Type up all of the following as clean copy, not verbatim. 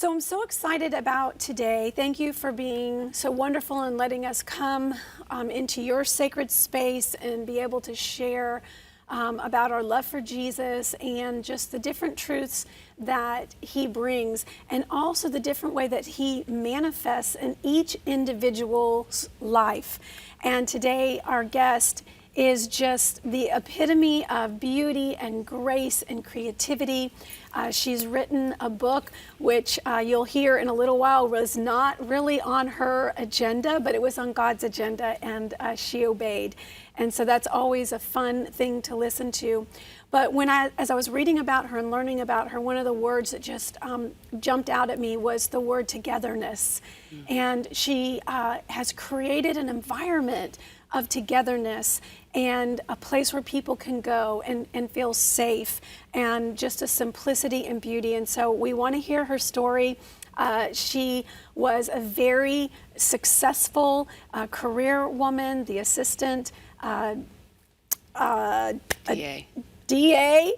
So I'm so excited about today. Thank you for being so wonderful and letting us come into your sacred space and be able to share about our love for Jesus and just the different truths that he brings, and also the different way that he manifests in each individual's life. And today our guest is just the epitome of beauty and grace and creativity. She's written a book, which you'll hear in a little while was not really on her agenda, but it was on God's agenda, and she obeyed. And so that's always a fun thing to listen to. But as I was reading about her and learning about her, one of the words that just jumped out at me was the word togetherness. Mm-hmm. And she has created an environment of togetherness and a place where people can go and feel safe, and just a simplicity and beauty. And so we want to hear her story. She was a very successful career woman, the assistant DA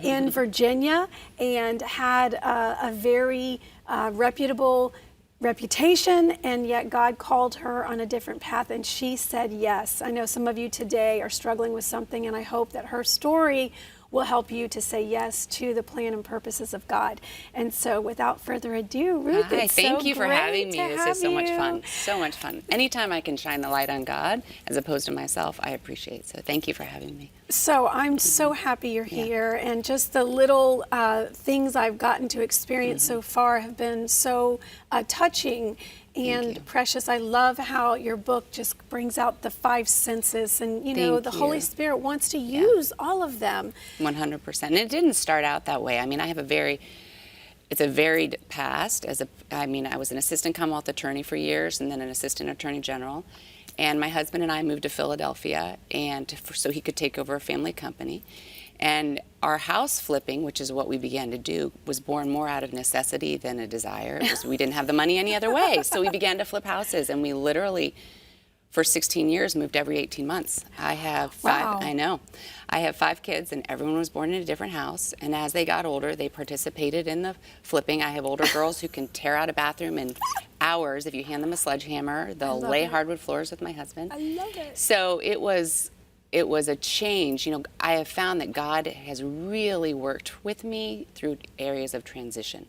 in Virginia, and had a very reputable reputation, and yet God called her on a different path, and she said yes. I know some of you today are struggling with something, and I hope that her story will help you to say yes to the plan and purposes of God. And so without further ado, Ruth, Hi, it's thank so you for great having me. to This have is so much you. fun. So much fun. Anytime I can shine the light on God as opposed to myself, I appreciate. So thank you for having me. So I'm so happy you're here, and just the little things I've gotten to experience so far have been so touching and precious. I love how your book just brings out the five senses, and you know, the Holy Spirit wants to use all of them. 100%. And it didn't start out that way. I mean, I have it's a varied past. I was an assistant Commonwealth attorney for years, and then an assistant attorney general. And my husband and I moved to Philadelphia, and so he could take over a family company. And our house flipping, which is what we began to do, was born more out of necessity than a desire. We didn't have the money any other way. So we began to flip houses, and we literally, for 16 years, moved every 18 months. I have five, I know. I have 5 kids, and everyone was born in a different house. And as they got older, they participated in the flipping. I have older girls who can tear out a bathroom in hours. If you hand them a sledgehammer, they'll lay hardwood floors with my husband. I love it. So it was a change. You know, I have found that God has really worked with me through areas of transition.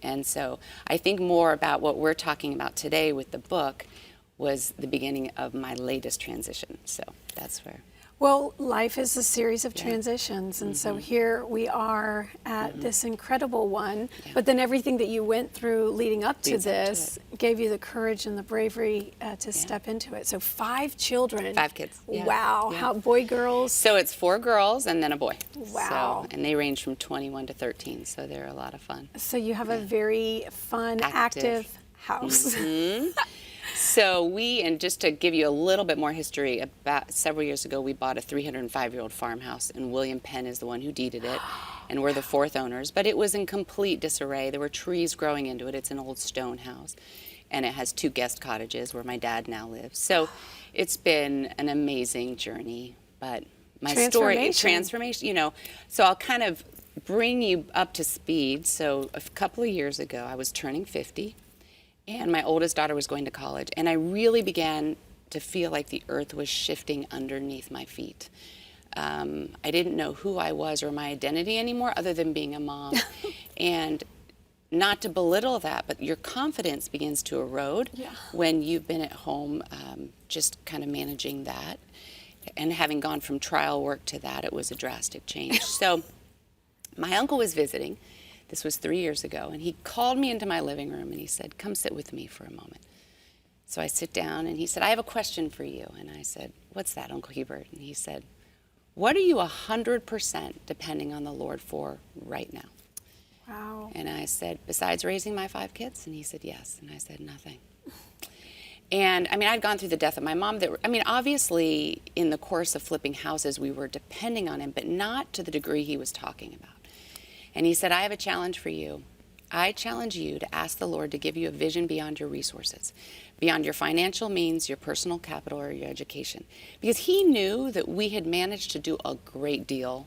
And so I think more about what we're talking about today with the book was the beginning of my latest transition. So that's where. Well, life is a series of transitions, and so here we are at this incredible one, but then everything that you went through leading up to this gave you the courage and the bravery to step into it. So 5 children. 5 kids. Wow. How, boy, girls? So it's 4 girls and then a boy. Wow. So, and they range from 21 to 13, so they're a lot of fun. So you have a very fun, active house. So and just to give you a little bit more history, about several years ago, we bought a 305-year-old farmhouse, and William Penn is the one who deeded it, and we're the 4th owners. But it was in complete disarray. There were trees growing into it. It's an old stone house, and it has 2 guest cottages where my dad now lives. So it's been an amazing journey. But my story, transformation, you know. So I'll kind of bring you up to speed. So a couple of years ago, I was turning 50. And my oldest daughter was going to college, and I really began to feel like the earth was shifting underneath my feet. I didn't know who I was or my identity anymore other than being a mom. And not to belittle that, but your confidence begins to erode when you've been at home just kind of managing that. And having gone from trial work to that, it was a drastic change. So my uncle was visiting. This was 3 years ago, and he called me into my living room, and he said, "Come sit with me for a moment." So I sit down, and he said, "I have a question for you." And I said, "What's that, Uncle Hubert?" And he said, "What are you 100% depending on the Lord for right now?" Wow. And I said, "Besides raising my 5 kids?" And he said, "Yes." And I said, "Nothing." And I mean, I'd gone through the death of my mom. Obviously, in the course of flipping houses, we were depending on him, but not to the degree he was talking about. And he said, "I have a challenge for you. I challenge you to ask the Lord to give you a vision beyond your resources, beyond your financial means, your personal capital, or your education." Because he knew that we had managed to do a great deal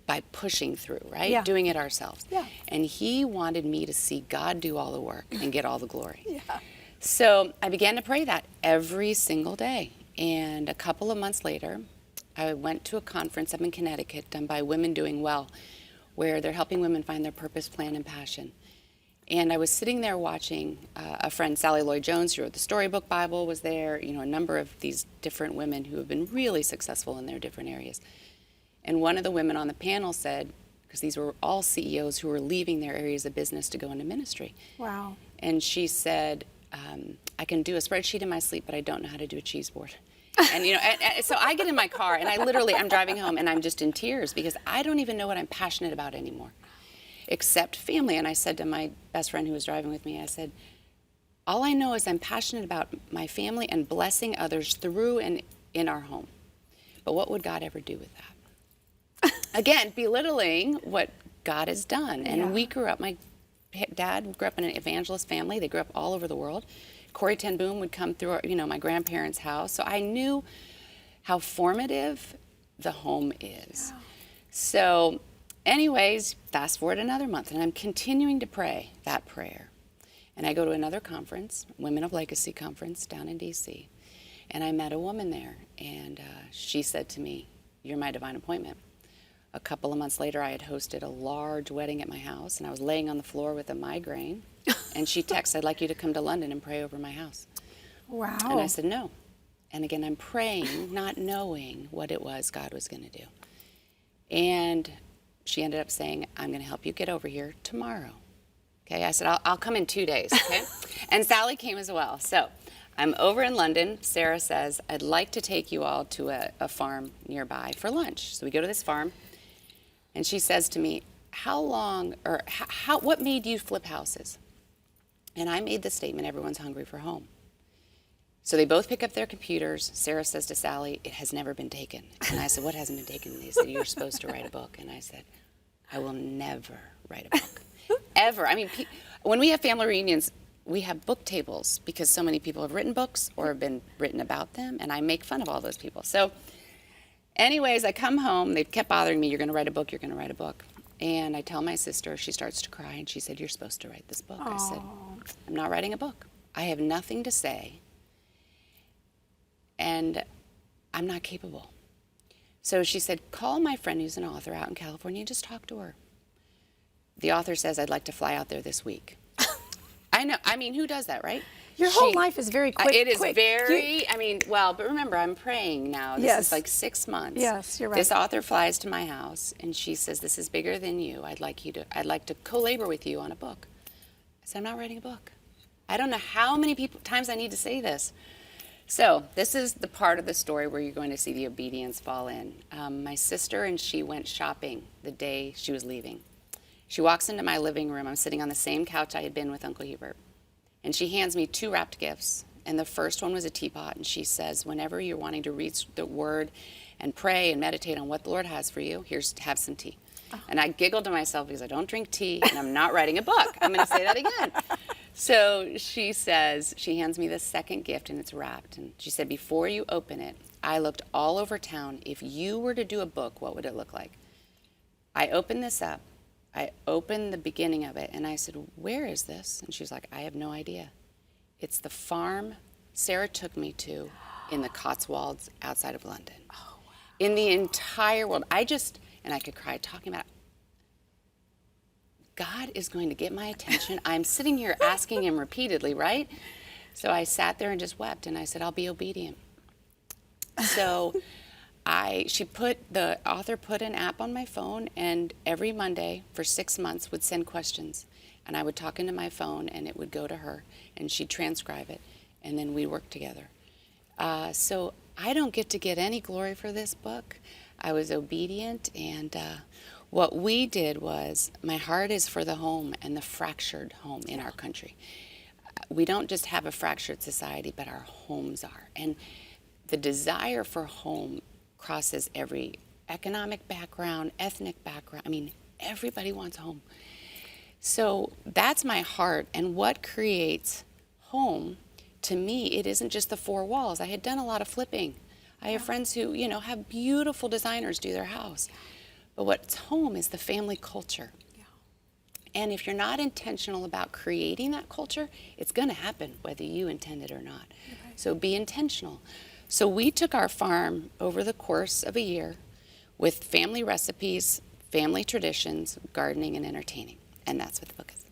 by pushing through, right? Yeah. Doing it ourselves. Yeah. And he wanted me to see God do all the work and get all the glory. Yeah. So I began to pray that every single day. And a couple of months later, I went to a conference up in Connecticut done by Women Doing Well, where they're helping women find their purpose, plan, and passion. And I was sitting there watching a friend, Sally Lloyd-Jones, who wrote the Storybook Bible, was there, you know, a number of these different women who have been really successful in their different areas. And one of the women on the panel said, because these were all CEOs who were leaving their areas of business to go into ministry. Wow. And she said, I can do a spreadsheet in my sleep, but I don't know how to do a cheese board. And, you know, so I get in my car and I'm driving home and I'm just in tears because I don't even know what I'm passionate about anymore, except family. And I said to my best friend who was driving with me, I said, all I know is I'm passionate about my family and blessing others through and in our home. But what would God ever do with that? Again, belittling what God has done. And we grew up, my dad grew up in an evangelist family. They grew up all over the world. Corrie ten Boom would come through, you know, my grandparents' house. So I knew how formative the home is. Yeah. So anyways, fast forward another month, and I'm continuing to pray that prayer. And I go to another conference, Women of Legacy conference down in D.C., and I met a woman there, and she said to me, "You're my divine appointment." A couple of months later, I had hosted a large wedding at my house, and I was laying on the floor with a migraine. And she texted, "I'd like you to come to London and pray over my house." Wow. And I said, "No." And again, I'm praying, not knowing what it was God was going to do. And she ended up saying, "I'm going to help you get over here tomorrow." Okay, I said, I'll come in 2 days, okay? And Sally came as well. So I'm over in London. Sarah says, "I'd like to take you all to a farm nearby for lunch." So we go to this farm. And she says to me, what made you flip houses? And I made the statement, everyone's hungry for home. So they both pick up their computers. Sarah says to Sally, "It has never been taken." And I said, "What hasn't been taken?" And they said, "You're supposed to write a book." And I said, "I will never write a book." Ever. I mean, when we have family reunions, we have book tables because so many people have written books or have been written about them. And I make fun of all those people. So anyways, I come home. They kept bothering me. "You're going to write a book. You're going to write a book." And I tell my sister. She starts to cry. And she said, "You're supposed to write this book." Aww. I said, "I'm not writing a book. I have nothing to say. And I'm not capable." So she said, "Call my friend who's an author out in California and just talk to her." The author says, "I'd like to fly out there this week." I know. I mean, who does that, right? Your whole life is very quick. It is quick. very, but remember, I'm praying now. This is like 6 months. Yes, you're right. This author flies to my house, and she says, "This is bigger than you. I'd like to co-labor with you on a book." I said, "I'm not writing a book." I don't know how many times I need to say this. So this is the part of the story where you're going to see the obedience fall in. My sister and she went shopping the day she was leaving. She walks into my living room. I'm sitting on the same couch I had been with Uncle Hubert. And she hands me 2 wrapped gifts. And the first one was a teapot. And she says, "Whenever you're wanting to read the word and pray and meditate on what the Lord has for you, have some tea." Oh. And I giggled to myself because I don't drink tea and I'm not writing a book. I'm going to say that again. So she says, she hands me the second gift and it's wrapped. And she said, "Before you open it, I looked all over town. If you were to do a book, what would it look like?" I opened this up. I opened the beginning of it and I said, "Where is this?" And she was like, "I have no idea. It's the farm Sarah took me to in the Cotswolds outside of London." Oh, wow. In the entire world. And I could cry talking about it. God is going to get my attention. I'm sitting here asking him repeatedly, right? So I sat there and just wept and I said, "I'll be obedient." So the author put an app on my phone, and every Monday for 6 months would send questions. And I would talk into my phone and it would go to her and she'd transcribe it and then we'd work together. So I don't get to get any glory for this book. I was obedient, and what we did was, my heart is for the home and the fractured home in our country. We don't just have a fractured society, but our homes are. And the desire for home crosses every economic background, ethnic background. I mean, everybody wants home. So that's my heart. And what creates home, to me, it isn't just the 4 walls. I had done a lot of flipping. I have friends who, have beautiful designers do their house. But what's home is the family culture. Yeah. And if you're not intentional about creating that culture, it's going to happen whether you intend it or not. Okay. So be intentional. So we took our farm over the course of a year with family recipes, family traditions, gardening, and entertaining. And that's what the book is.